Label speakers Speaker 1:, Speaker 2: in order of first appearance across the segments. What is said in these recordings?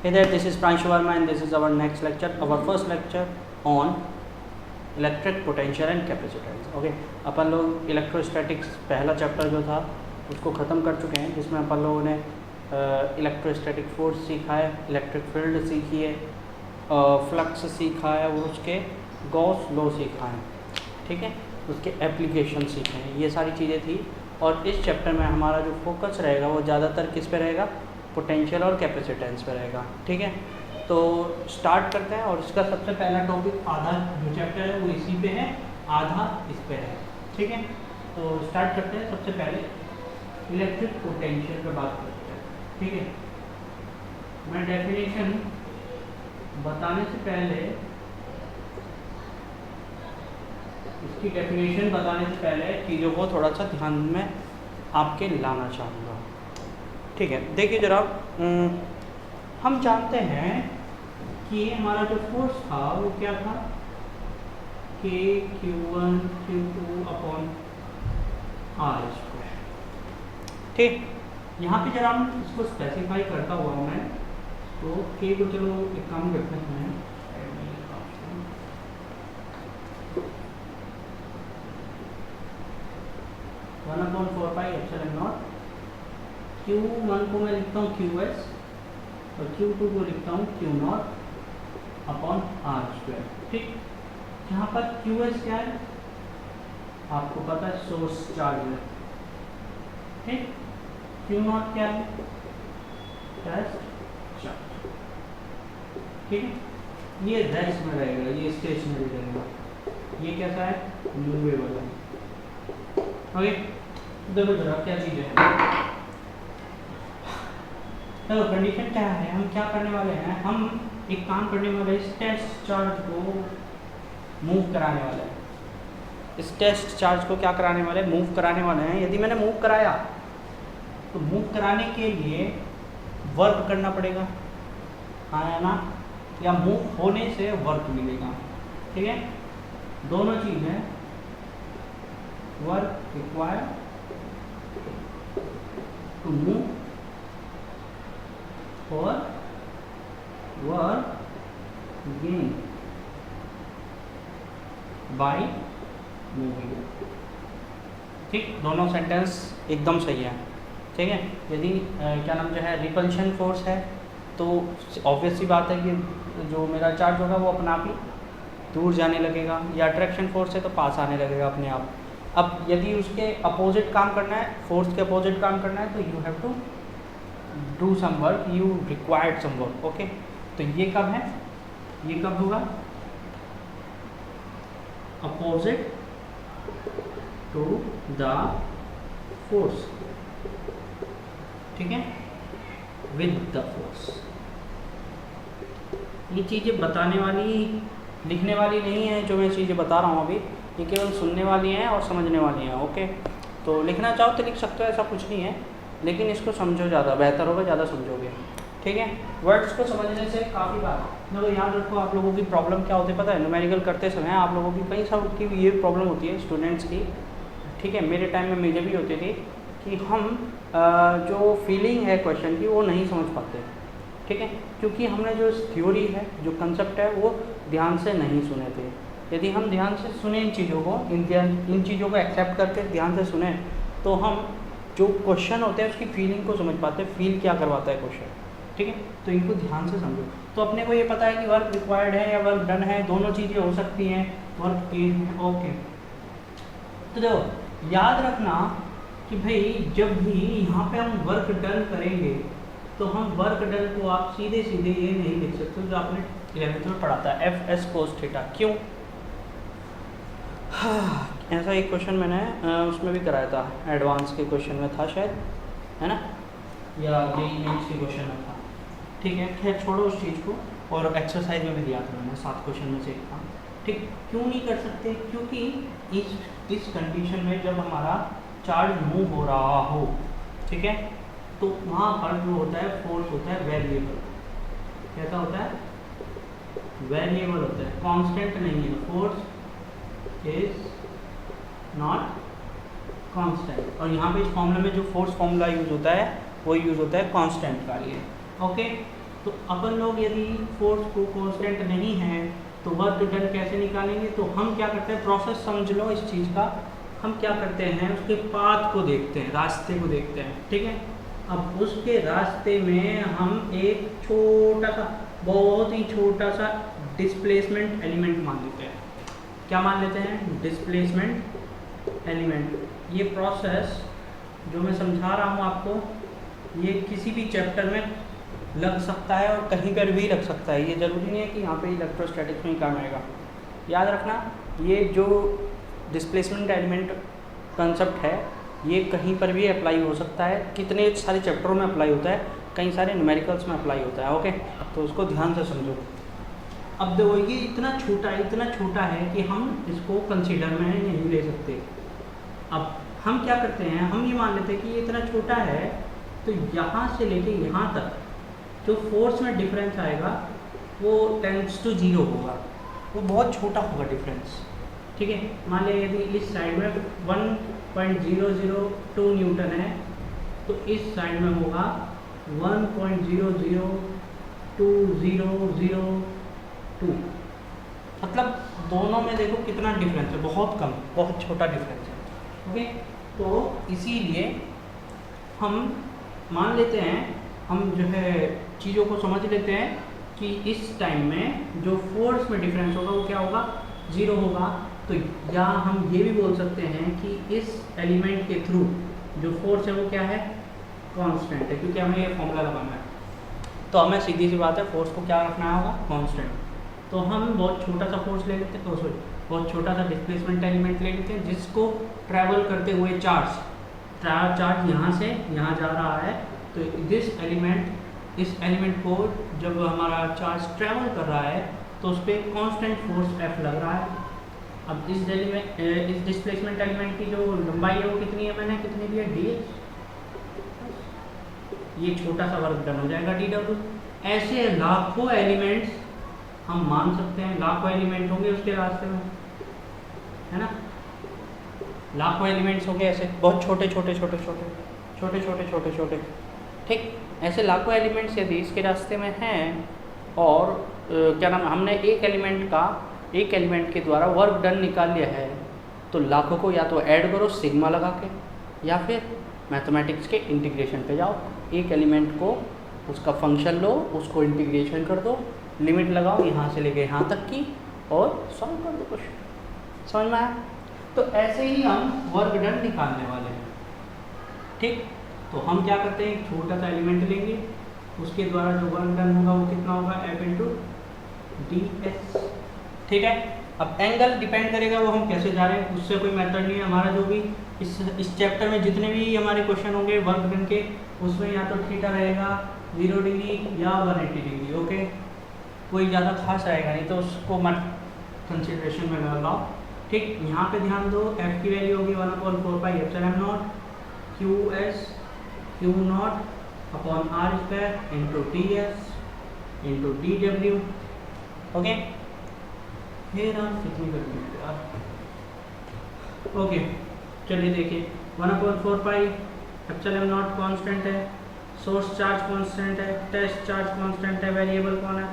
Speaker 1: Hey there, this is Pranshu Verma and this is our next lecture, our first lecture on electric potential and capacitance. Okay, अपन लोग electrostatics पहला chapter जो था उसको ख़त्म कर चुके हैं, जिसमें अपन लोगों ने इलेक्ट्रोस्टैटिक फोर्स सीखा है, इलेक्ट्रिक फील्ड सीखी है, फ्लक्स सीखा है और उसके गॉस लॉ सीखा है. ठीक है, उसके एप्लीकेशन सीखे हैं, ये सारी चीज़ें थी. और इस चैप्टर में हमारा जो फोकस रहेगा वो ज़्यादातर किस पे रहेगा? पोटेंशियल और कैपेसिटेंस पे रहेगा. ठीक है, तो स्टार्ट करते हैं. और इसका सबसे पहला टॉपिक आधा जो चैप्टर है वो इसी पे है, आधा इस पे है. ठीक है, तो स्टार्ट करते हैं. सबसे पहले इलेक्ट्रिक पोटेंशियल पे बात करते हैं. ठीक है, मैं डेफिनेशन बताने से पहले इसकी डेफिनेशन बताने से पहले चीज़ों को थोड़ा सा ध्यान में आपके लाना चाहूँगा. ठीक है, देखिए जरा, हम जानते हैं कि हमारा जो फोर्स था वो क्या था, के Q1 Q2 upon R square. ठीक, यहाँ पे जरा हम इसको स्पेसिफाई करता हुआ मैं तो के को चलो एक काम करते हैं, 1/4πε0. Q1 को मैं लिखता हूँ QS और Q2 को लिखता हूँ Q0 अपॉन R स्क्वायर. ठीक, यहाँ पर QS क्या है आपको पता है, सोर्स चार्ज है. ठीक, Q0 क्या है? Test charge. ठीक है, ये रेस्ट में रहेगा, ये स्टेशनरी रहेगा, ये कैसा है? मूवेबल है. ओके, देखो जरा क्या चीज़ है. तो कंडीशन क्या है, हम क्या करने वाले हैं, हम एक काम करने वाले हैं, इस टेस्ट चार्ज को मूव कराने वाले हैं. इस टेस्ट चार्ज को क्या कराने वाले हैं? मूव कराने वाले हैं. यदि मैंने मूव कराया तो मूव कराने के लिए वर्क करना पड़ेगा, हाँ या ना? या मूव होने से वर्क मिलेगा. ठीक है, दोनों चीज़ें, वर्क रिक्वायर्ड टू मूव और वर्क गेन बाय मूविंग. ठीक, दोनों सेंटेंस एकदम सही है. ठीक है, यदि क्या नाम जो है रिपल्शन फोर्स है तो ऑब्वियस सी बात है कि जो मेरा चार्ज होगा वो अपना आप ही दूर जाने लगेगा, या अट्रैक्शन फोर्स है तो पास आने लगेगा अपने आप. अब यदि उसके अपोजिट काम करना है, फोर्स के अपोजिट काम करना है, तो you have to do some work, you required some work. Okay, तो ये कब है? ये कब होगा? Opposite to the force. ठीक है, विद द फोर्स. ये चीज़ें बताने वाली, लिखने वाली नहीं है जो मैं चीज़ें बता रहा हूँ अभी, ये केवल सुनने वाली हैं और समझने वाली हैं. ओके, तो लिखना चाहो तो लिख सकते हो, ऐसा कुछ नहीं है, लेकिन इसको समझो, ज़्यादा बेहतर होगा, ज़्यादा समझोगे. ठीक है, वर्ड्स को समझने से काफ़ी बार देखो, याद रखो आप लोगों की प्रॉब्लम क्या होती है पता है? न्यूमेरिकल करते समय आप लोगों की कई सबकी ये प्रॉब्लम होती है स्टूडेंट्स की. ठीक है, मेरे टाइम में मुझे भी होती थी कि हम जो फीलिंग है क्वेश्चन की वो नहीं समझ पाते. ठीक है, क्योंकि हमने जो थ्योरी है, जो कंसेप्ट है, वो ध्यान से नहीं सुने थे. यदि हम ध्यान से सुने इन चीज़ों को, इन चीज़ों को एक्सेप्ट करके ध्यान से सुने, तो हम जो क्वेश्चन होते हैं उसकी फीलिंग को समझ पाते हैं, फील क्या करवाता है क्वेश्चन. ठीक है, तो इनको ध्यान से समझो. तो अपने को ये पता है कि वर्क रिक्वायर्ड है या वर्क डन है, दोनों चीज़ें हो सकती हैं, वर्क की है. ओके, तो देखो याद रखना कि भाई जब भी यहाँ पे हम वर्क डन करेंगे तो हम वर्क डन को आप सीधे सीधे ये नहीं लिख सकते जो आपने 11th में पढ़ा था, एफ एस कोस थीटा. क्यों? ऐसा एक क्वेश्चन मैंने उसमें भी कराया था, एडवांस के क्वेश्चन में था शायद, है ना, या जेईई मेंस के क्वेश्चन में था. ठीक है, खैर छोड़ो उस चीज़ को. और एक्सरसाइज में भी दिया था मैंने, 7 क्वेश्चन में से एक था. ठीक, क्यों नहीं कर सकते? क्योंकि इस कंडीशन में जब हमारा चार्ज मूव हो रहा हो, ठीक है, तो वहाँ पर जो होता है फोर्स होता है वेरिएबल. कैसा होता है? वेरिएबल होता है, कांस्टेंट नहीं है. Force is not constant. और यहाँ पे इस फॉर्मूले में जो फोर्स फॉर्मूला यूज होता है वो यूज होता है कांस्टेंट का लिए. ओके, तो अपन लोग यदि फोर्स को कांस्टेंट नहीं है तो वर्क डन कैसे निकालेंगे? तो हम क्या करते हैं, प्रोसेस समझ लो इस चीज़ का, हम क्या करते हैं उसके पाथ को देखते हैं, रास्ते को देखते हैं, ठीक है। अब उसके रास्ते में हम एक छोटा सा, बहुत ही छोटा सा डिस्प्लेसमेंट एलिमेंट मान लेते हैं। क्या मान लेते हैं? Displacement element. ये प्रोसेस जो मैं समझा रहा हूँ आपको, ये किसी भी चैप्टर में लग सकता है और कहीं पर भी लग सकता है। ये ज़रूरी नहीं है कि यहाँ पे इलेक्ट्रोस्टैटिक्स में ही काम आएगा। याद रखना, ये जो डिस्प्लेसमेंट एलिमेंट कंसेप्ट है ये कहीं पर भी अप्लाई हो सकता है, कितने सारे चैप्टरों में अप्लाई होता है, कई सारे न्यूमेरिकल्स में अप्लाई होता है। ओके, तो उसको ध्यान से समझो। अब देखो ये इतना छोटा है कि हम इसको कंसीडर में नहीं ले सकते। अब हम क्या करते हैं, हम ये मान लेते हैं कि ये इतना छोटा है, तो यहाँ से लेके यहाँ तक जो फोर्स में डिफरेंस आएगा वो टेंड्स टू 0 होगा, वो बहुत छोटा होगा डिफरेंस, ठीक है। मान लिया यदि इस साइड में 1.002 न्यूटन है तो इस साइड में होगा 1.002002, मतलब दोनों में देखो कितना डिफरेंस है, बहुत कम, बहुत छोटा डिफरेंस है। ओके, तो इसीलिए हम मान लेते हैं, हम जो है चीज़ों को समझ लेते हैं कि इस टाइम में जो फोर्स में डिफरेंस होगा वो क्या होगा, 0 होगा। तो या हम ये भी बोल सकते हैं कि इस एलिमेंट के थ्रू जो फोर्स है वो क्या है, कांस्टेंट है, क्योंकि हमें ये फॉर्मूला लगाना है। तो हमें सीधी सी बात है, फोर्स को क्या रखना होगा, कांस्टेंट। तो हम बहुत छोटा सा फोर्स ले लेते हैं, बहुत छोटा सा डिस्प्लेसमेंट एलिमेंट ले लेते हैं जिसको ट्रैवल करते हुए चार्ज यहाँ से यहाँ जा रहा है। तो इस एलिमेंट को जब हमारा चार्ज ट्रैवल कर रहा है तो उस पर कांस्टेंट फोर्स F लग रहा है। अब इस डिस्प्लेसमेंट एलिमेंट की जो लंबाई है वो कितनी है, मैंने कितनी दी है, ds। ये छोटा सा वर्क डन हो जाएगा dw। ऐसे लाखों एलिमेंट्स हम मान सकते हैं, लाखों एलिमेंट होंगे उसके रास्ते में, है ना, लाखों एलिमेंट्स होंगे ऐसे, बहुत छोटे छोटे, ठीक। ऐसे लाखों एलिमेंट्स यदि इसके रास्ते में हैं और क्या नाम, हमने एक एलिमेंट के द्वारा वर्क डन निकाल लिया है, तो लाखों को या तो ऐड करो सिग्मा लगा के, या फिर मैथमेटिक्स के इंटीग्रेशन पे जाओ, एक एलिमेंट को उसका फंक्शन लो, उसको इंटीग्रेशन कर दो, लिमिट लगाओ यहाँ से लेके यहाँ तक की, और सॉल्व कर दो क्वेश्चन। समझ में आया? तो ऐसे ही हम वर्क डन निकालने वाले हैं, ठीक। तो हम क्या करते हैं, एक छोटा सा एलिमेंट लेंगे, उसके द्वारा जो वर्क डन होगा वो कितना होगा, F × ds, ठीक है। अब एंगल डिपेंड करेगा वो हम कैसे जा रहे हैं, उससे कोई मेथड नहीं है। हमारा जो भी इस चैप्टर में जितने भी हमारे क्वेश्चन होंगे वर्क डन के, उसमें या तो थीटा रहेगा 0 डिग्री या 180 डिग्री, ओके, कोई ज़्यादा खास आएगा नहीं, तो उसको मत कंसिडरेशन में लगाओ, ठीक। यहाँ पे ध्यान दो, F की वैल्यू होगी 1/4πε0 QS Q0 upon r² into ds into dw, okay. फिर आप कितनी कर दीजिए यार, ओके। चलिए देखिए, 1/4πε0 कांस्टेंट है, सोर्स चार्ज कांस्टेंट है, टेस्ट चार्ज कांस्टेंट है, वेरिएबल कौन है,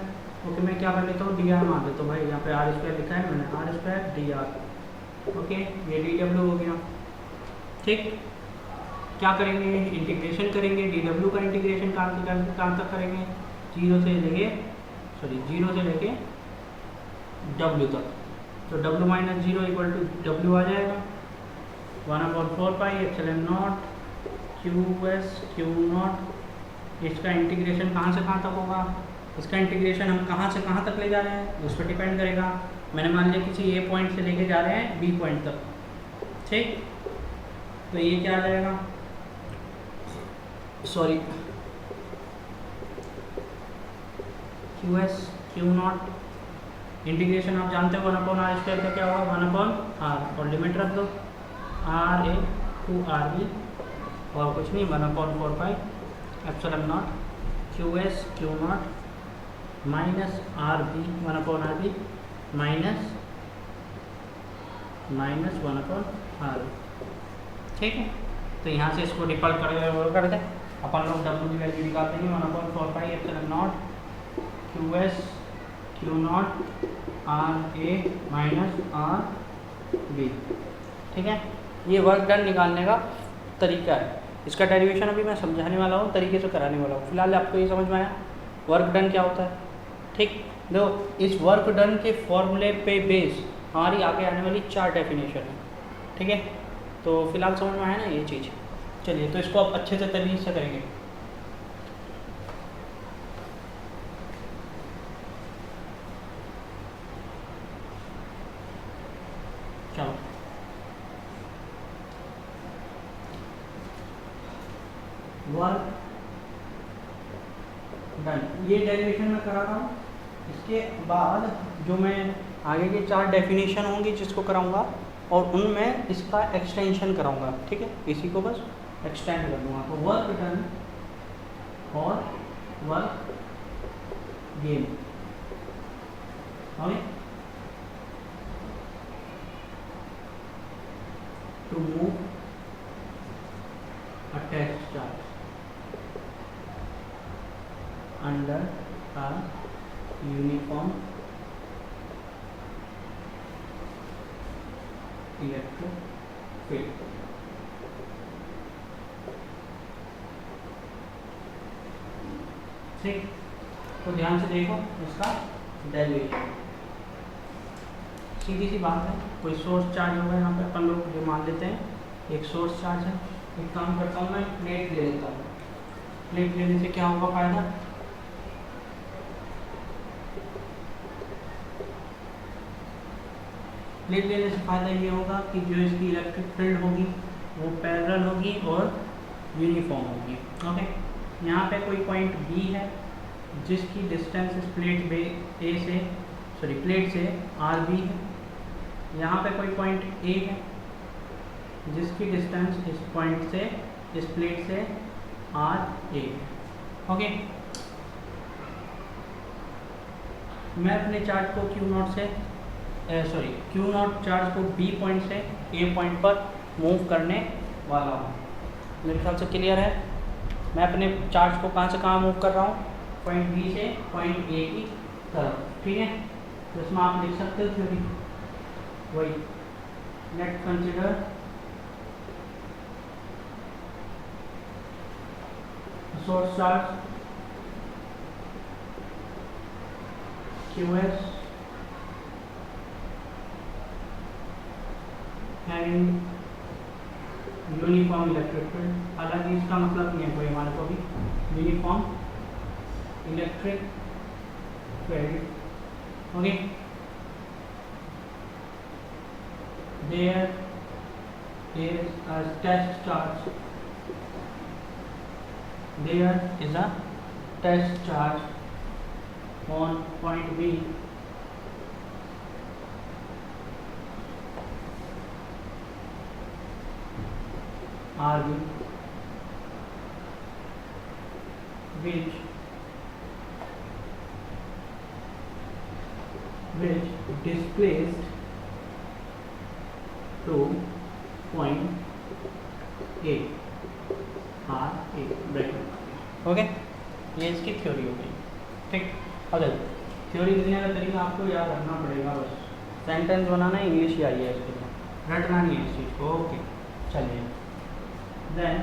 Speaker 1: ओके। मैं क्या कर लेता हूँ, dr मान लेता हूँ भाई, यहाँ पे r² लिखा है मैंने, r² dr, ओके। ये dw हो गया, ठीक। क्या करेंगे, इंटीग्रेशन करेंगे, dw का इंटीग्रेशन कहाँ तक करेंगे, 0 से लेके w तक। तो w - 0 = w आ जाएगा, 1/4πε0 QS Q0। इसका इंटीग्रेशन कहाँ से कहाँ तक होगा, इसका इंटीग्रेशन हम कहाँ से कहाँ तक ले जा रहे हैं उस पर डिपेंड करेगा। मैंने मान लिया किसी A पॉइंट से लेके जा रहे हैं B पॉइंट तक, ठीक। तो ये क्या आ जाएगा, सॉरी, QS Q0 इंटीग्रेशन आप जानते हो 1/r² का क्या होगा, 1/r, और लिमिट रख दो RA to RB, और कुछ नहीं, 1/4πε0 QS Q0 minus RB 1/RB minus 1/R, ठीक है। तो यहाँ से इसको डिफॉल्ट कर दे, अपन लोग W की वैल्यू निकाल देंगे 1/4πε0 Q S Q not R A minus R B. ठीक है, ये वर्क डन निकालने का तरीका है। इसका डेरिवेशन अभी मैं समझाने वाला हूँ, तरीके से कराने वाला हूँ। फिलहाल आपको ये समझ में आया वर्क डन क्या होता है। ठीक, देखो इस वर्क डन के फॉर्मूले पे बेस हमारी आगे आने वाली 4 डेफिनेशन है। ठीक है, तो फिलहाल समझ में आया ना ये चीज़। चलिए, तो इसको आप अच्छे से तरीके से करेंगे। चलो, वर्क डन ये डेरिवेशन में करा था। इसके बाद जो मैं आगे के 4 डेफिनेशन होंगी जिसको कराऊंगा, और उनमें इसका एक्सटेंशन कराऊंगा। ठीक है, इसी को बस एक्सटेंड कर दूंगा। तो वर्क डन और work gain. To move a test charge under a uniform electric field। ठीक, तो ध्यान से देखो इसका डेरिवेशन। सीधी सी बात है, कोई सोर्स चार्ज होगा यहाँ पे, अपन लोग ये मान लेते हैं एक सोर्स चार्ज है। एक काम करता हूँ, मैं प्लेट ले लेता हूँ। प्लेट लेने से क्या होगा फायदा, प्लेट लेने से फ़ायदा ये होगा कि जो इसकी इलेक्ट्रिक फील्ड होगी वो पैरेलल होगी और यूनिफॉर्म होगी। ओके, यहाँ पे कोई पॉइंट बी है जिसकी डिस्टेंस इस प्लेट से आर बी है। यहाँ पे कोई पॉइंट ए है जिसकी डिस्टेंस इस पॉइंट से, इस प्लेट से आर ए है। ओके, मैं अपने चार्ज को क्यू नॉट चार्ज को बी पॉइंट से ए पॉइंट पर मूव करने वाला हूँ। मेरे ख्याल से क्लियर है। मैं अपने चार्ज को कहाँ से कहाँ मूव कर रहा हूँ, पॉइंट बी से पॉइंट ए की तरफ। ठीक है, तो इसमें आप लिख सकते हो थ्योरी वही। Late consider source charge QS having uniform electric field. हालांकि इसका मतलब नहीं है कोई हमारे को भी uniform electric field. Okay, there is a test charge, there is a test charge on point B RB which displaced to point A RA bracket. Okay, ये इसकी थ्योरी हो गई। ठीक, अब थ्योरी लिखने का तरीका आपको याद रखना पड़ेगा। बस सेंटेंस बनाना इंग्लिश ही आई है, इसके लिए रटना नहीं है इस चीज़ को। ओके, चलिए then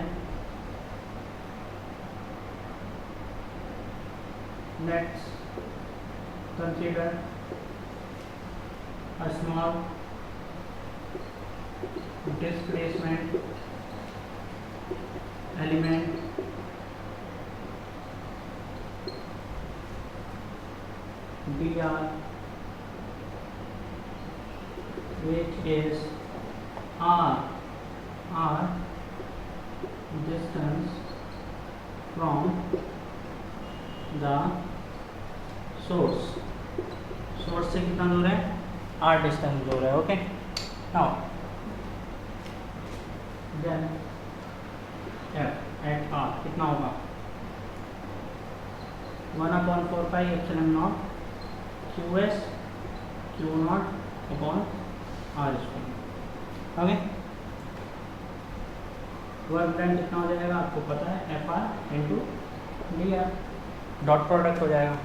Speaker 1: let's consider a small displacement element dr which is r distance from the source से कितना दूर है, r डिस्टेंस दूर है। Okay, now then f at r कितना होगा 1/4 एप्सिलॉन नॉट QS Q नॉट अपॉन r स्क्वायर। ओके, वर्क डन कितना हो जाएगा आपको पता है, FR into DR, dot product हो जाएगा।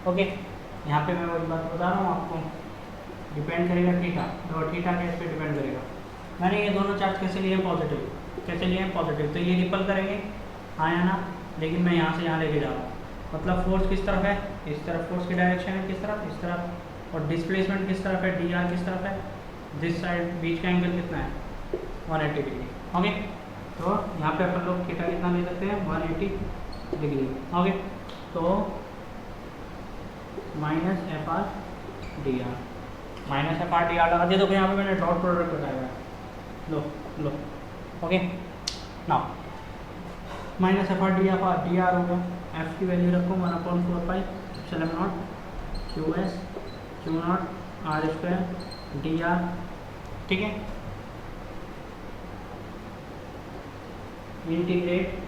Speaker 1: ओके, यहाँ पे मैं वही बात बता रहा हूँ आपको, डिपेंड करेगा थीटा, और थीटा के इस पर डिपेंड करेगा। मैंने ये दोनों चार्ज कैसे लिए हैं, पॉजिटिव, कैसे लिए हैं पॉजिटिव, तो ये रिपल करेंगे हाँ या ना, लेकिन मैं यहाँ से यहाँ लेके जा रहा हूँ, मतलब फोर्स किस तरफ है, इस तरफ, फोर्स की डायरेक्शन है किस तरफ, इस तरफ, और डिस्प्लेसमेंट किस तरफ है, डी आर किस तरफ है, दिस साइड, बीच का एंगल कितना है 180 डिग्री। ओके, तो यहाँ पे अपन लोग थीटा कितना ले सकते हैं 180 डिग्री। ओके, तो minus F R D are, minus F R D are लगा दिया, तो यहाँ पे मैंने डॉट प्रोडक्ट बताया है, लो लो। Okay, now minus F R D R हो गया, एफ की वैल्यू रखो 1/4 epsilon not Q S Q not are square D R. ठीक है, इंटीग्रेट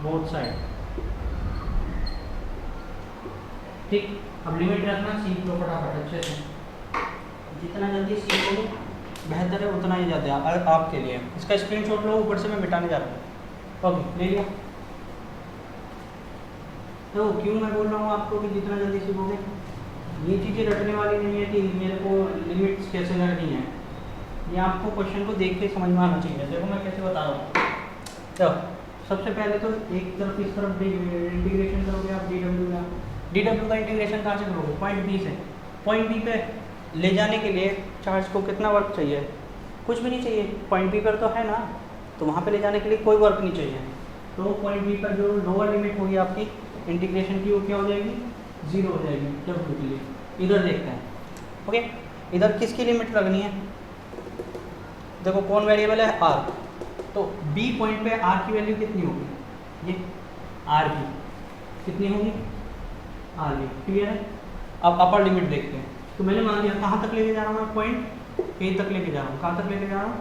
Speaker 1: बोथ साइड। ठीक, अब लिमिट रखना, सीख लो फटाफट अच्छे से, जितना जल्दी सीखोगे बेहतर है, उतना ही ज़्यादा आपके लिए। इसका स्क्रीनशॉट लो, ऊपर से मैं मिटाने जा रहा हूँ। ओके, ले लिया। तो क्यों मैं बोल रहा हूँ आपको कि जितना जल्दी सीखोगे, ये चीज़ें रटने वाली नहीं है कि मेरे को लिमिट्स कैसे करनी है, ये आपको क्वेश्चन को देख के समझ में आना चाहिए। देखो मैं कैसे बता रहा हूँ, तो सबसे पहले तो एक तरफ इस तरफ इंटीग्रेशन करोगे आप डी डब्ल्यू का, डी डब्ल्यू का इंटीग्रेशन कहाँ से करोगे, पॉइंट बी से। पॉइंट बी पे ले जाने के लिए चार्ज को कितना वर्क चाहिए, कुछ भी नहीं चाहिए, पॉइंट बी पर तो है ना, तो वहाँ पे ले जाने के लिए कोई वर्क नहीं चाहिए। तो पॉइंट बी पर जो लोअर लिमिट होगी आपकी इंटीग्रेशन की, वो क्या हो जाएगी, 0 हो जाएगी डब्ल्यू के लिए। इधर देखते हैं। ओके, इधर किसकी लिमिट लगनी है, देखो कौन वेरिएबल है, आर, तो बी पॉइंट पे आर की वैल्यू कितनी होगी, ये आर बी कितनी होगी, आर बी, क्लियर है। अब अपर लिमिट देखते हैं, तो मैंने मान लिया कहाँ तक लेके जा रहा हूँ मैं, पॉइंट ए तक लेके जा रहा हूँ, कहाँ तक लेके जा रहा हूँ,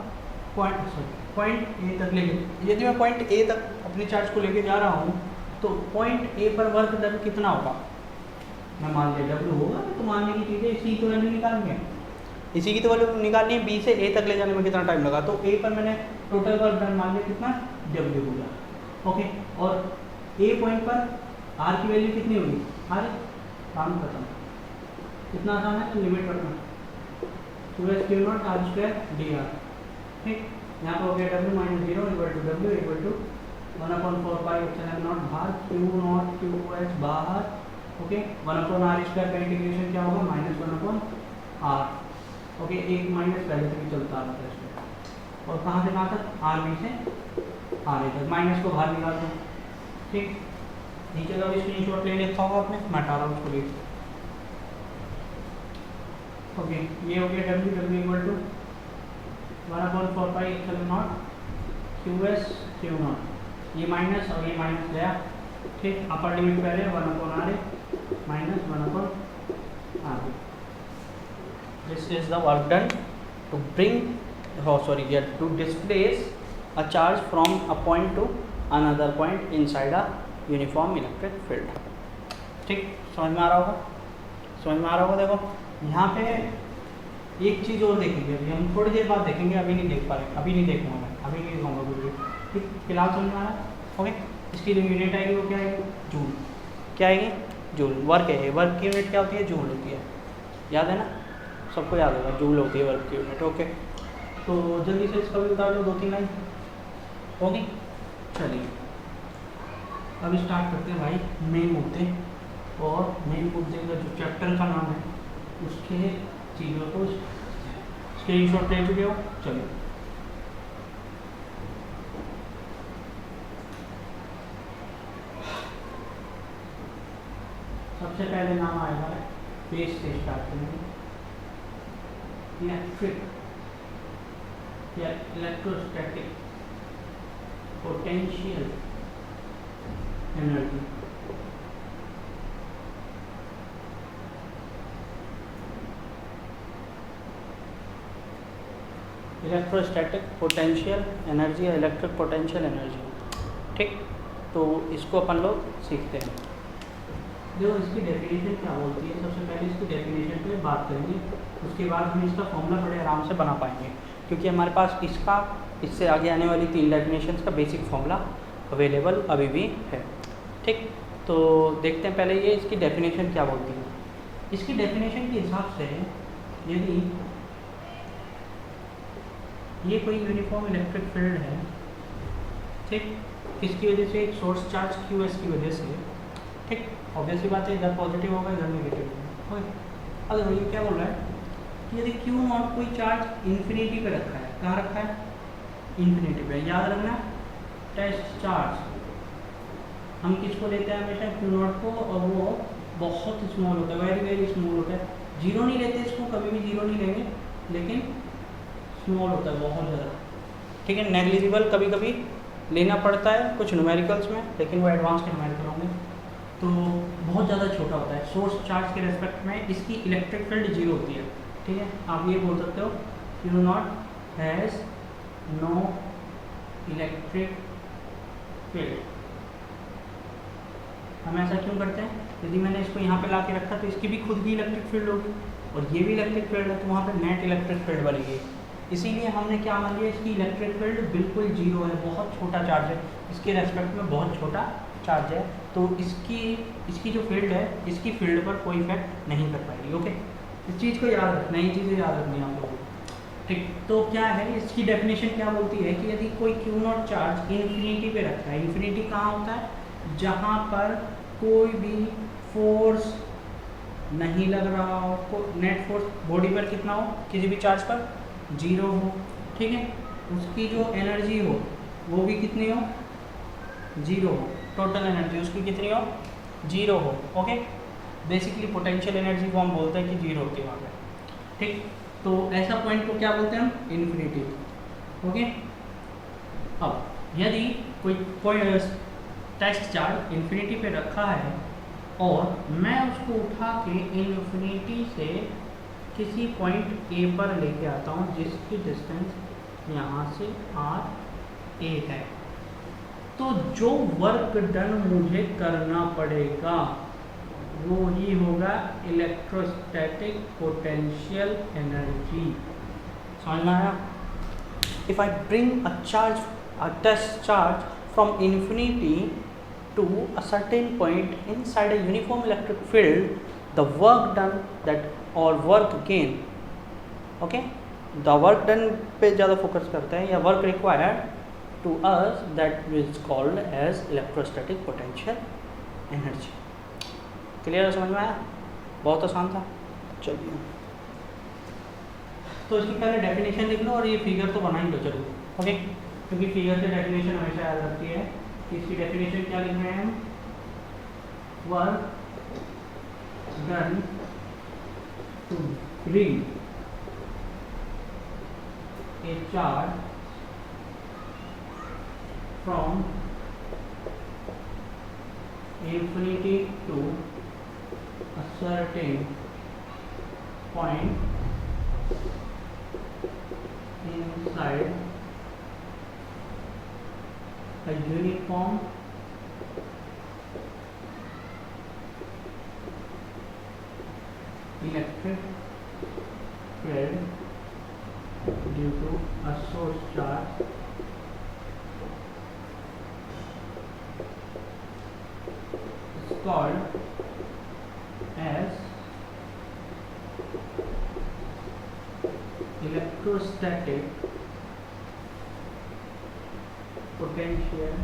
Speaker 1: पॉइंट ए तक लेके। यदि मैं पॉइंट ए तक अपने चार्ज को लेके जा रहा हूँ, तो पॉइंट ए पर वर्क डन कितना होगा, मैं मान लिया डब्ल्यू होगा, तो मानने की चीज़ें इसी की वैल्यू निकालनी है, इसी की तो वैल्यू निकालनी है। बी से ए तक ले जाने में कितना टाइम लगा, तो ए पर मैंने टोटल वर्क डन मान लिया कितना, डब्ल्यू होगा। ओके, और ए पॉइंट पर आर की वैल्यू कितनी होगी, आर, काम खत्म, कितना आसान है, तो लिमिट रखना 2s q not are square D R. ठीक, यहाँ पर हो गया डब्ल्यू माइनस 0 इक्वल टू डब्ल्यू इक्वल टू 1/4 एप्सिलॉन नॉट बाहर, क्यू नॉट क्यू एस बाहर। ओके, 1/r स्क्वायर का इंटीग्रेशन क्या होगा, -1/r। ओके, एक माइनस पहले से भी चलता आता है इसमें, और कहाँ से कहाँ तक, आर बी से आर ए तक, माइनस को बाहर निकाल दो। ठीक, नीचे का भी स्क्रीनशॉट ले लेता होगा आपने, मैं हटा रहा हूँ उसको भी। ओके, ये हो गया W, W equal to 1/4 epsilon not Q S Q not, ये माइनस और ये माइनस गया। ठीक, अपर लिमिट पहले 1/r minus 1/r। This is the work done to bring to displace a charge from a point to another point inside a uniform electric field। ठीक, समझ में आ रहा होगा, समझ में आ रहा होगा। देखो यहाँ पे एक चीज़ और देखेंगे, अभी हम थोड़ी देर बाद देखेंगे, अभी नहीं देख पा रहे, अभी नहीं देखूँगा मैं, अभी नहीं दिखाऊंगा कुछ भी। ठीक, फिलहाल समझ में आ रहा है। ओके, इसकी जो यूनिट आएगी वो क्या आएगी, जूल। क्या आएगी, जूल। वर्क है, वर्क की यूनिट क्या होती है, जूल होती है, याद है ना, सबको याद होगा, जूल होती है वर्क की यूनिट। ओके, तो जल्दी से इसका भी बता दो, 2-3 लाइन होगी। चलिए अब स्टार्ट करते हैं भाई मेन मुद्दे, और मेन मुद्दे का जो चैप्टर का नाम है उसके चीज़ों को स्क्रीनशॉट ले चुके हो। चलिए सबसे पहले नाम आएगा, बेस से स्टार्ट करेंगे, इलेक्ट्रिक या electrostatic potential energy. Electrostatic potential energy या इलेक्ट्रिक पोटेंशियल एनर्जी। ठीक, तो इसको अपन लोग सीखते हैं। देखो इसकी डेफिनेशन क्या होती है, सबसे पहले इसकी डेफिनेशन पे बात करेंगे, उसके बाद हम इसका फॉर्मूला बड़े आराम से बना पाएंगे, क्योंकि हमारे पास इसका, इससे आगे आने वाली 3 डेफिनेशंस का बेसिक फॉर्मूला अवेलेबल अभी भी है। ठीक, तो देखते हैं पहले ये इसकी डेफिनेशन क्या बोलती है। इसकी डेफिनेशन के हिसाब से यदि ये कोई यूनिफॉर्म इलेक्ट्रिक फील्ड है, ठीक, किसकी वजह से, एक सोर्स चार्ज QS की वजह से, ठीक, ऑब्वियसली बात है, इधर पॉजिटिव होगा इधर नेगेटिव होगा। अब ये क्या बोल रहा है कि यदि Q0 कोई चार्ज इन्फिनिटी पे रखा है, कहाँ रखा है, इन्फिनिटी पे, याद रखना टेस्ट चार्ज हम किसको लेते हैं हमेशा, Q0 को, और वो बहुत स्मॉल होता है, वेरी वेरी स्मॉल होता है, जीरो नहीं लेते इसको, कभी भी जीरो नहीं लेंगे, लेकिन स्मॉल होता है बहुत ज़्यादा, ठीक है, नेग्लिजिबल कभी कभी लेना पड़ता है कुछ न्यूमेरिकल्स में, लेकिन वो एडवांस के न्यूमेरिकल होंगे, तो बहुत ज़्यादा छोटा होता है। सोर्स चार्ज के रेस्पेक्ट में इसकी इलेक्ट्रिक फील्ड जीरो होती है, ठीक है, आप ये बोल सकते हो Q0 has no electric field. हम ऐसा क्यों करते हैं, यदि मैंने इसको यहाँ पे ला के रखा तो इसकी भी खुद की इलेक्ट्रिक फील्ड होगी और ये भी इलेक्ट्रिक फील्ड है, तो वहाँ पे नेट इलेक्ट्रिक फील्ड बनेगी। इसीलिए हमने क्या मान लिया, इसकी इलेक्ट्रिक फील्ड बिल्कुल जीरो है, बहुत छोटा चार्ज है, इसके रेस्पेक्ट में बहुत छोटा चार्ज है, तो इसकी जो फील्ड है इसकी फील्ड पर कोई इफेक्ट नहीं कर पाएगी। ओके, इस चीज़ को याद रखना, ये चीज़ें याद रखनी है आप लोगों को, ठीक। तो क्या है, इसकी डेफिनेशन क्या बोलती है कि यदि कोई Q0 चार्ज इन्फिनिटी पे रखा है, इन्फिनिटी कहाँ होता है, जहाँ पर कोई भी फोर्स नहीं लग रहा हो, नेट फोर्स बॉडी पर कितना हो, किसी भी चार्ज पर जीरो हो, ठीक है, उसकी जो एनर्जी हो वो भी कितनी हो, जीरो हो, टोटल एनर्जी उसकी कितनी हो, जीरो हो। ओके, बेसिकली पोटेंशियल एनर्जी को हम बोलते हैं कि जीरो होती है वहाँ पे, ठीक। तो ऐसा पॉइंट को क्या बोलते हैं हम, इन्फिनिटी। ओके, अब यदि कोई टेस्ट चार्ज इन्फिनिटी पे रखा है और मैं उसको उठा के इन्फिनिटी से किसी पॉइंट A पर लेके आता हूँ जिसकी डिस्टेंस यहाँ से RA है, तो जो वर्क डन मुझे करना पड़ेगा वो ही होगा इलेक्ट्रोस्टैटिक पोटेंशियल एनर्जी। समझ में आया? If I bring a test charge from infinity to a certain point inside a uniform electric field, the work done that or work gain, okay, the work done पे ज़्यादा focus करते हैं, या work required to us, that is called as electrostatic potential energy। Clear, समझ में आया? बहुत आसान था। चलिए, तो इसकी पहले डेफिनेशन लिख लो और ये फिगर तो बना ही लो, चलो, ओके, क्योंकि फिगर से डेफिनेशन हमेशा याद रखती है। इसकी डेफिनेशन क्या लिख रहे हैं हम, work done to bring a charge from infinity to a certain point inside a uniform electric field due to a source charge is called as electrostatic potential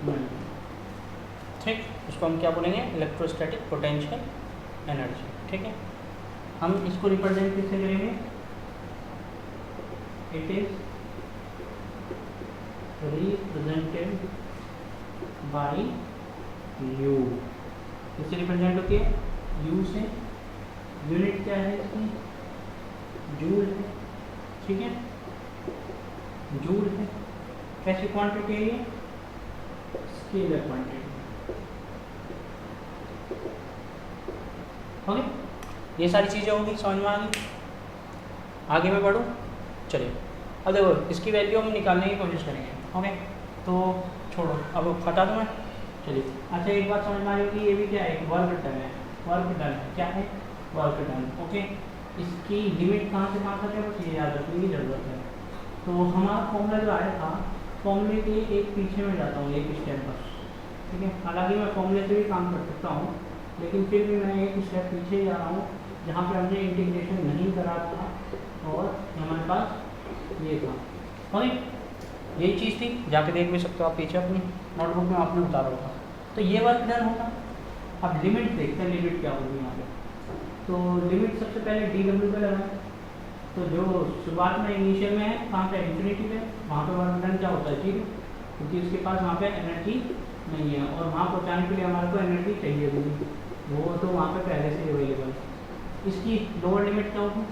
Speaker 1: energy। ठीक, इसको हम क्या बोलेंगे, इलेक्ट्रोस्टैटिक पोटेंशियल एनर्जी। ठीक है, हम इसको represent किससे करेंगे, it is represented by you. इससे रिप्रेजेंट होती है यू से, यूनिट क्या है इसकी, जूल है। ठीक है, जूल है, कैसी क्वांटिटी है ये, स्केलर क्वांटिटी। ओके, ये सारी चीज़ें होंगी, समझ में आ गई। आगे मैं बढ़ूँ, चलिए, अब देखो इसकी वैल्यू हम निकालने की कोशिश करेंगे। ओके, तो छोड़ो, अब हटा दूँ मैं। चलिए, अच्छा एक बात समझ में आ रही होगी, ये भी क्या है, वर्क डन है। वर्क डन क्या है, वर्क डन। ओके, इसकी लिमिट कहाँ से कहाँ तक है, बस ये याद रखने की ज़रूरत है। तो हमारा फॉर्मूला जो आया था फॉर्मूले के एक पीछे में जाता हूँ, एक स्टेप पर, ठीक है। हालांकि मैं फॉर्मूले से भी काम कर सकता हूँ, लेकिन फिर भी मैं एक स्टेप पीछे जा रहा हूँ जहाँ पे हमने इंटीग्रेशन नहीं करा था और हमारे पास ये था। और यही चीज़ थी, जाके देख भी सकते हो आप पीछे अपनी नोटबुक में, आपने उतारा होगा। तो ये वर्क डन होगा। अब लिमिट देखते हैं, लिमिट क्या होगी यहाँ पे। तो लिमिट सबसे पहले डी डब्ल्यू पे लगाएं। तो जो शुरुआत में इनिशियल में है, कहाँ पे इन्फिनिटी पे, वहाँ पे वर्क डन क्या होता है, 0, क्योंकि उसके पास वहाँ पे एनर्जी नहीं है और वहाँ पहुँचाने के लिए हमारे को एनर्जी चाहिए भी नहीं, वो तो वहाँ पे पहले से अवेलेबल है। इसकी लोअर लिमिट क्या होगी,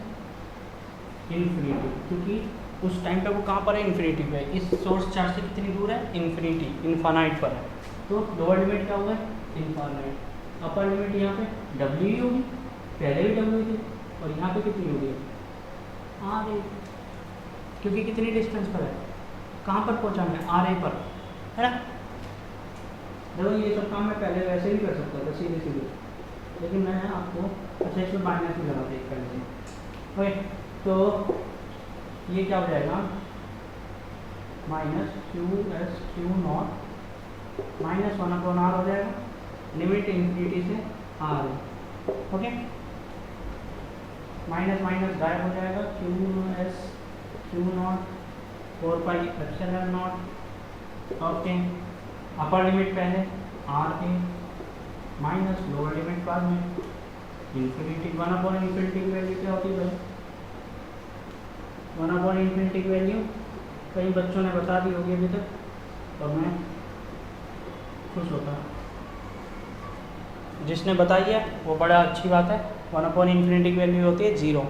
Speaker 1: इन्फिनिटी, क्योंकि उस टाइम पे वो कहाँ पर है, इन्फिनिटी पे। इस सोर्स चार्ज से कितनी दूर है, इन्फिनिटी, इन्फानाइट पर है। तो लोअर लिमिट क्या होगा, इन्फानाइट। अपर लिमिट यहाँ पे डब्ल्यू ही होगी, पहले भी डब्ल्यू थी, और यहाँ पे कितनी होगी, आर ए, क्योंकि कितनी डिस्टेंस पर है, कहाँ पर पहुँचाना है, आर ए पर, है ना। देखो ये सब काम मैं पहले वैसे ही कर सकता था सीधे सीधे, लेकिन मैं आपको अच्छा इसमें माइनस भी लगा दे पहले। ओके, तो ये क्या हो जाएगा, minus Q S Q naught minus 1/r हो जाएगा, लिमिट इन्फिनिटी से आर है। ओके, माइनस माइनस गायब हो जाएगा, Q S Q naught 4πε0। Okay, upper limit पहले R A minus lower limit बाद में इन्फिनिटी। 1/∞ की वैल्यू क्या होती है भाई, 1/∞ की वैल्यू कई बच्चों ने बता दी होगी अभी तक, और मैं खुश होता। जिसने बताई है वो बड़ा अच्छी बात है। 1/∞ की वैल्यू होती है 0,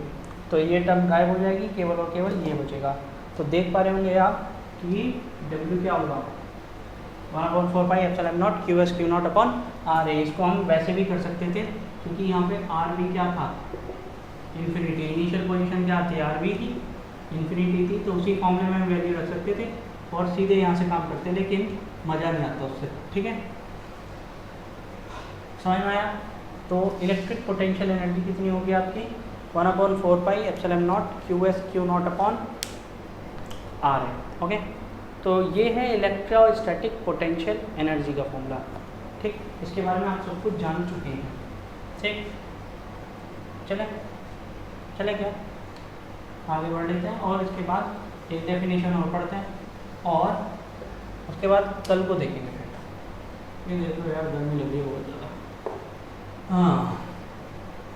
Speaker 1: तो ये टर्म गायब हो जाएगी, केवल और केवल ये बचेगा। तो देख पा रहे होंगे आप कि W क्या होगा, 1/4πε0 Q S Q naught upon R A. इसको हम वैसे भी कर सकते थे, क्योंकि यहाँ पे आर बी क्या था, इन्फिनिटी, इनिशियल पोजीशन क्या थी, आर बी थी, इन्फिनिटी थी, तो उसी फॉर्मूले में हम वैल्यू रख सकते थे और सीधे यहाँ से काम करते, लेकिन मज़ा नहीं आता उससे, ठीक है, समझ में आया। तो इलेक्ट्रिक पोटेंशियल एनर्जी कितनी होगी आपकी, 1/4πε0 Q S Q naught upon R A. Okay, तो ये है इलेक्ट्रोस्टैटिक पोटेंशियल एनर्जी का फॉर्मूला, ठीक। इसके बारे में आप सब कुछ जान चुके हैं, ठीक। चले क्या आगे बढ़ लेते हैं, और इसके बाद एक डेफिनेशन और पढ़ते हैं, और उसके बाद कल को देखेंगे फिर। ये देखो यार, गर्मी लग रही है बहुत ज़्यादा। हाँ,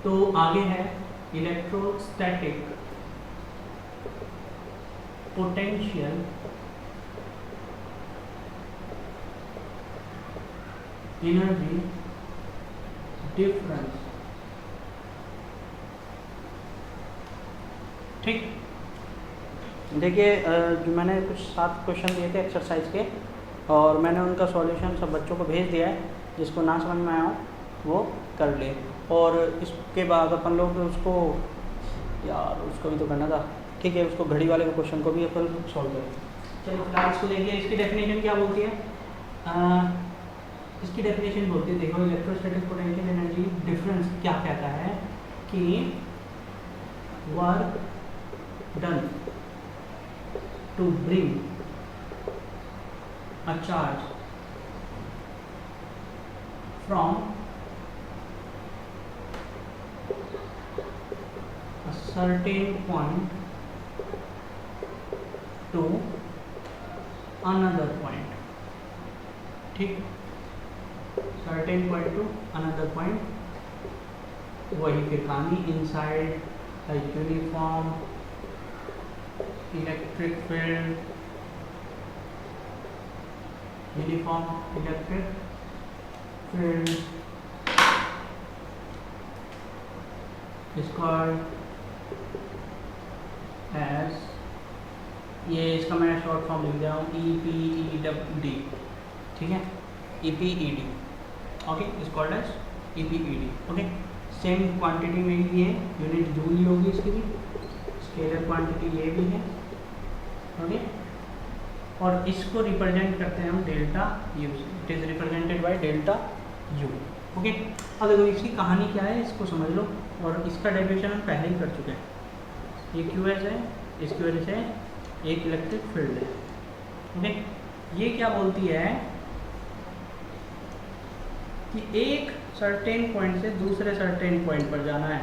Speaker 1: तो आगे है इलेक्ट्रोस्टैटिक पोटेंशियल एनर्जी डिफरेंस, ठीक। देखिए, जो मैंने कुछ 7 क्वेश्चन दिए थे एक्सरसाइज के, और मैंने उनका सॉल्यूशन सब बच्चों को भेज दिया है। जिसको ना समझ में आया हो वो कर ले, और इसके बाद अपन लोग उसको, यार उसको भी तो करना था, ठीक है, उसको घड़ी वाले क्वेश्चन को भी अपन सॉल्व करें। चलिए फिलहाल इसको देखिए, इसकी डेफिनेशन क्या बोलती है। इसकी डेफिनेशन बोलती है, देखो, इलेक्ट्रोस्टैटिक पोटेंशियल एनर्जी डिफरेंस क्या कहता है कि work done to bring a charge from a certain point to another point, ठीक, certain point to another point, वही फिर कहानी, inside a uniform electric field, uniform electric field is called as, ये इसका मैं शॉर्ट फॉर्म लिख दिया हूँ, EPED, ठीक है, EPED, ओके, इज कॉल्ड एज EPED। ओके, सेम क्वांटिटी में ही है, यूनिट जूल ही होगी इसकी भी, स्केलर क्वांटिटी ये भी है, ओके, और इसको रिप्रेजेंट करते हैं हम delta U, it is represented by delta U. Okay, अब देखो इसकी कहानी क्या है, इसको समझ लो, और इसका डेरिवेशन हम पहले ही कर चुके हैं। ये क्यू एस है, इसकी वजह से एक इलेक्ट्रिक फील्ड है, ओके, ये क्या बोलती है कि एक सर्टेन पॉइंट से दूसरे सर्टेन पॉइंट पर जाना है,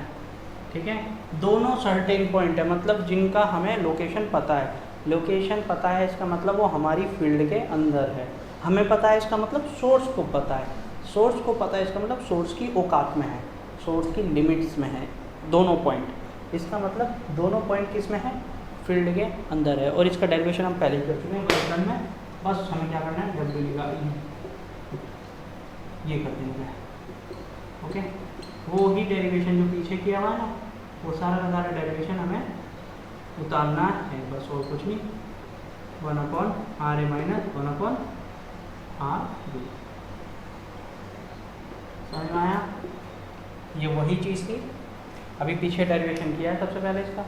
Speaker 1: ठीक है। दोनों सर्टेन पॉइंट है, मतलब जिनका हमें लोकेशन पता है। लोकेशन पता है इसका मतलब वो हमारी फील्ड के अंदर है। हमें पता है इसका मतलब सोर्स को पता है। सोर्स को पता है इसका मतलब सोर्स की औकात में है, सोर्स की लिमिट्स में है दोनों पॉइंट। इसका मतलब दोनों पॉइंट किस में है, फील्ड के अंदर है। और इसका डेरिवेशन हम पहले ही कर चुके हैं क्वेश्चन में, बस हमें क्या करना है, डब्ल्यू का ये कर देंगे। ओके, वो ही डेरिवेशन जो पीछे किया हुआ है ना, वो सारा का सारा डेरिवेशन हमें उतारना है, बस और कुछ नहीं। 1/RA minus 1/RB। समझ में आया? ये वही चीज़ थी, अभी पीछे डेरिवेशन किया है सबसे पहले इसका,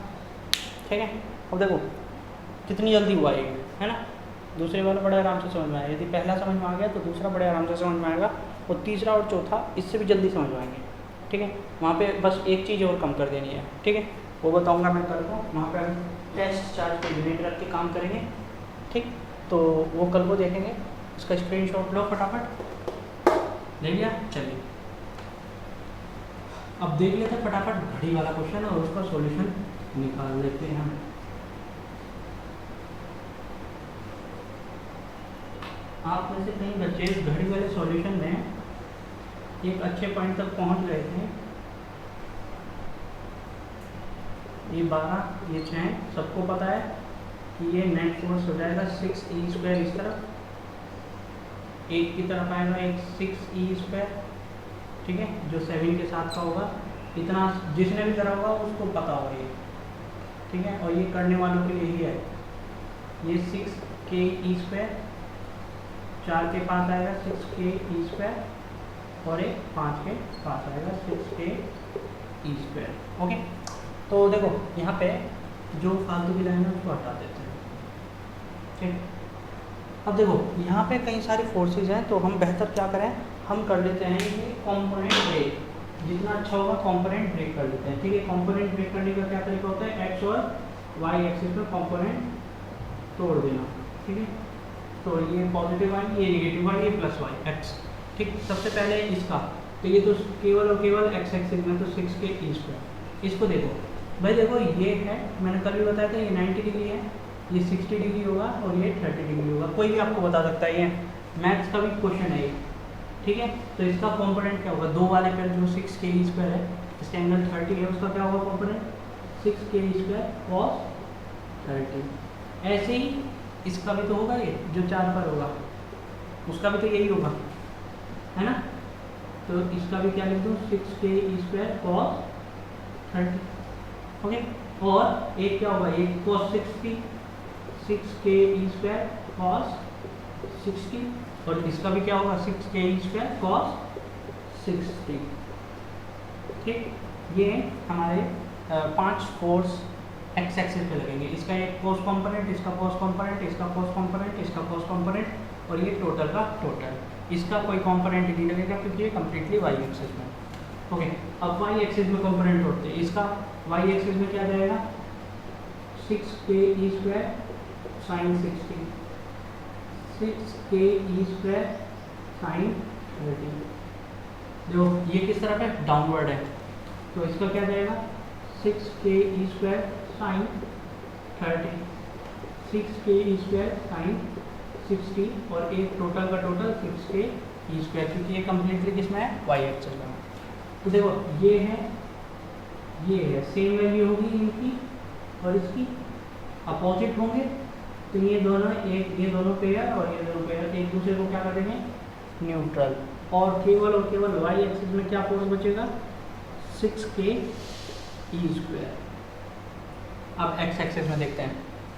Speaker 1: ठीक है। अब देखो कितनी जल्दी हुआ ये, है ना। दूसरे वाला बड़े आराम से समझ में आया, यदि पहला समझ में आ गया तो दूसरा बड़े आराम से समझ में आएगा, और तीसरा और चौथा इससे भी जल्दी समझ में आएंगे, ठीक है। वहाँ पे बस एक चीज़ और कम कर देनी है, ठीक है, वो बताऊँगा मैं कल को। वहाँ पे हम टेस्ट चार्ज पे यूनिट रख के काम करेंगे, ठीक। तो वो कल को देखेंगे, इसका स्क्रीनशॉट लो फटाफट, ले लिया। चलिए अब देख लेते हैं फटाफट घड़ी वाला क्वेश्चन और उसका सॉल्यूशन निकाल लेते हैं हम। आप में से कई बच्चे इस घड़ी वाले सॉल्यूशन में एक अच्छे पॉइंट तक पहुंच गए थे। ये 12 ये 6 सबको पता है कि ये नेट फोर्स हो जाएगा 6E² इस तरफ, एक की तरफ आएगा एक 6E², ठीक है, जो 7 के साथ का होगा। इतना जिसने भी करा होगा उसको पता होगा ये, ठीक है। और ये करने वालों के लिए ही है, ये 6KE², 4 के पास आएगा 6KE², और एक 5 के पास आएगा 6KE²। ओके, तो देखो यहाँ पे जो फालतू की लाइन है उसको हटा देते हैं, ठीक। अब देखो यहाँ पे कई सारी फोर्सेस हैं, तो हम बेहतर क्या करें, हम कर लेते हैं ये कंपोनेंट ब्रेक। जितना अच्छा होगा कंपोनेंट ब्रेक कर लेते हैं, ठीक है। कंपोनेंट ब्रेक करने का क्या तरीका होता है, एक्स और वाई एक्सिस में कंपोनेंट तोड़ देना, ठीक है। तो ये पॉजिटिव वाई, ये नेगेटिव वाई, ये प्लस वाई एक्स, ठीक। सबसे पहले इसका, तो ये तो केवल और केवल एक्स एक्सिस में तो 6KE²। इसको देखो भाई, देखो ये है, मैंने कल भी बताया था, ये 90 डिग्री है, ये 60 डिग्री होगा और ये 30 डिग्री होगा। कोई भी आपको बता सकता है, ये मैथ्स का भी क्वेश्चन है ये, ठीक है। तो इसका कंपोनेंट क्या होगा, दो वाले पर जो 6KE² है, इसका एंगल 30 है, उसका क्या होगा कंपोनेंट 6KE² cos 30। ऐसे ही इसका भी तो होगा, ये जो 4 पर होगा उसका भी तो यही होगा, है ना। तो इसका भी क्या लिख दूँ, 6KE² cos 30, ओके। और एक क्या होगा, एक cos 60, 6KE² cos 60, और इसका भी क्या होगा 6KE² cos 60, ठीक। ये हमारे 5 फोर्स एक्स एक्सिस पे लगेंगे। इसका एक कोस कंपोनेंट, इसका कोस कंपोनेंट, इसका कोस कंपोनेंट, इसका कोस कंपोनेंट, और ये टोटल का टोटल। इसका कोई कंपोनेंट नहीं लगेगा क्योंकि ये कम्प्लीटली वाई एक्सिस में, ओके। अब वाई एक्सिस में कंपोनेंट होते हैं, इसका वाई एक्सिस में क्या जाएगा, 6KE² sin 60, 6KE² sin 30। जो ये किस तरफ है, डाउनवर्ड है, तो इसका क्या जाएगा 6KE² sin 30, 6KE² sin 60, और एक टोटल का टोटल 6KE², क्योंकि ये कम्प्लीटली किसमें है, वाई एक्सिस में। तो देखो ये है सेम वैल्यू होगी इनकी और इसकी अपोजिट होंगे, तो ये दोनों ये दोनों पेयर और ये दोनों पेयर एक दूसरे को क्या कर देंगे, न्यूट्रल। और केवल वाई एक्सिस में क्या फोर्स बचेगा, 6KE²। अब एक्स एक्सिस में देखते हैं,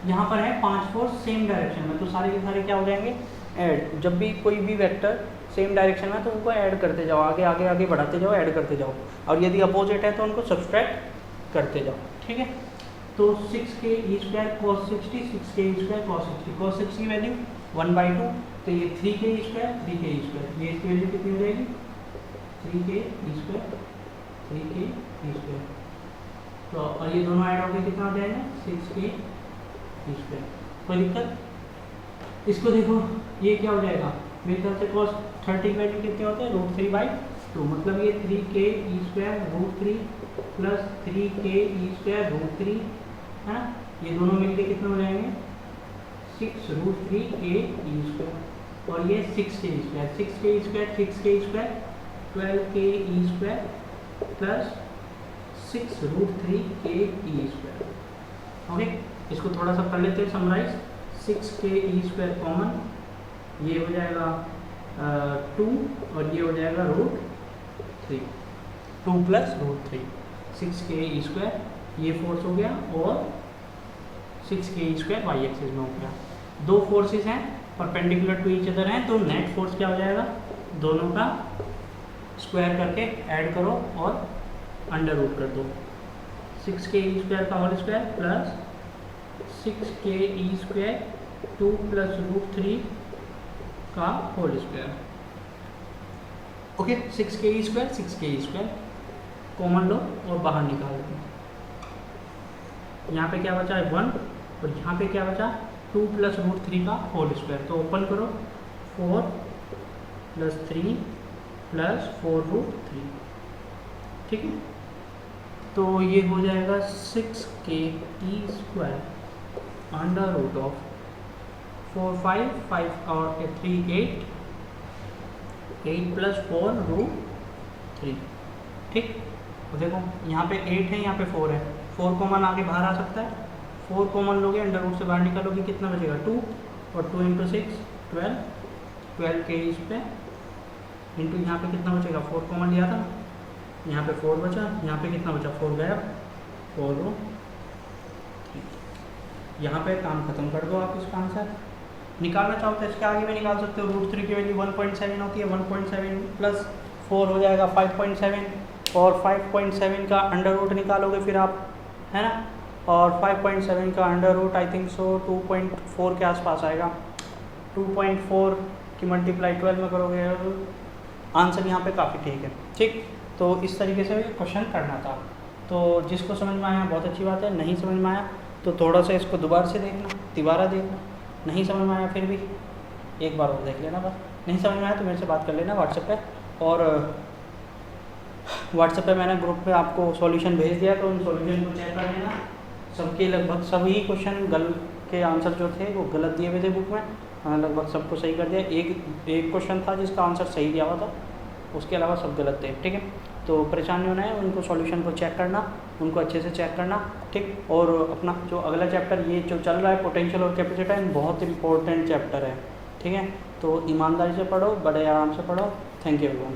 Speaker 1: यहाँ पर है 5 फोर्स सेम डायरेक्शन में, तो सारे के सारे क्या हो जाएंगे, ऐड। जब भी कोई भी वेक्टर सेम डायरेक्शन में तो उनको ऐड करते जाओ, आगे आगे आगे बढ़ाते जाओ, ऐड करते जाओ, और यदि अपोजिट है तो उनको सब्सट्रैक्ट करते जाओ, ठीक है। तो 6KE² cos 60, 6KE² cos 60, cos 60 value 1/2, तो ये 3KE², 3KE², ये इसकी वैल्यू कितनी हो जाएगी, 3KE², 3KE²। तो और ये दोनों ऐड होकर कितना हो जाएगा, 6KE²। कोई दिक्कत, इसको देखो, ये क्या हो जाएगा मेरे ख्याल से cos 30 वैल्यू कितने होते हैं √3/2, मतलब ये 3k² प्लस 3k² है ना, ये दोनों मिलके कितने हो जाएंगे 6√3k² और ये 6k² 12k² plus 6√3k²। Okay, इसको थोड़ा सा कर लेते हैं समराइज। 6k² कॉमन, ये हो जाएगा 2 और ये हो जाएगा √3, 2 प्लस √3, 6k², ये फोर्स हो गया और 6k² वाई एक्सिस में हो गया। दो फोर्सेस हैं परपेंडिकुलर टू ईच अदर हैं, तो नेट फोर्स क्या हो जाएगा, दोनों का स्क्वायर करके ऐड करो और अंडर रूट कर दो। 6k² का whole square plus 6k² 2 plus √3 का whole square. Okay, 6k² common लो और बाहर निकाल दो। यहाँ पे क्या बचा है 1 और यहाँ पे क्या बचा 2 प्लस √3 का होल स्क्वायर। तो ओपन करो 4 प्लस 3 प्लस 4√3, ठीक है। तो ये हो जाएगा 6k² अंडर रूट ऑफ 4 5 और 3 8 प्लस 4√3, ठीक। तो देखो यहाँ पे 8 है, यहाँ पे 4 है, 4 कॉमन आगे बाहर आ सकता है, 4 कॉमन लोगे अंडर रूट से बाहर निकालोगे कितना बचेगा 2 और 2 × 6 12k² इंटू यहाँ पे कितना बचेगा 4 कॉमन लिया था, यहाँ पे 4 बचा, यहाँ पे कितना बचा 4 गया 4 यहाँ पे काम खत्म कर दो आप। इसका आंसर निकालना चाहो तो इसके आगे भी निकाल सकते हो। √3 की वैल्यू 1.7 होती है, 1.7 प्लस 4 हो जाएगा 5.7 और 5.7 का अंडर रूट निकालोगे फिर आप, है ना, और 5.7 का under root I think so 2.4 के आसपास आएगा। 2.4 की मल्टीप्लाई 12 में करोगे, आंसर यहाँ पे काफ़ी ठीक है, ठीक। तो इस तरीके से क्वेश्चन करना था। तो जिसको समझ में आया बहुत अच्छी बात है, नहीं समझ में आया तो थोड़ा सा इसको दोबारा से देखना, तिबारा देखना, नहीं समझ में आया फिर भी एक बार और देख लेना बस। नहीं समझ में आया तो मेरे से बात कर लेना व्हाट्सएप पे, और व्हाट्सएप पे मैंने ग्रुप पे आपको सॉल्यूशन भेज दिया, तो उन सॉल्यूशन को चेक कर लेना। सबके लगभग सभी क्वेश्चन के आंसर जो थे वो गलत दिए हुए थे बुक में, मैंने लगभग सबको सही कर दिया। एक क्वेश्चन था जिसका आंसर सही दिया हुआ था, उसके अलावा सब गलत थे, ठीक है। तो परेशान नहीं होना है, उनको सॉल्यूशन को चेक करना, उनको अच्छे से चेक करना, ठीक। और अपना जो अगला चैप्टर ये जो चल रहा है पोटेंशियल और कैपेसिटर, बहुत इंपॉर्टेंट चैप्टर है, ठीक है। तो ईमानदारी से पढ़ो, बड़े आराम से पढ़ो। Thank you everyone.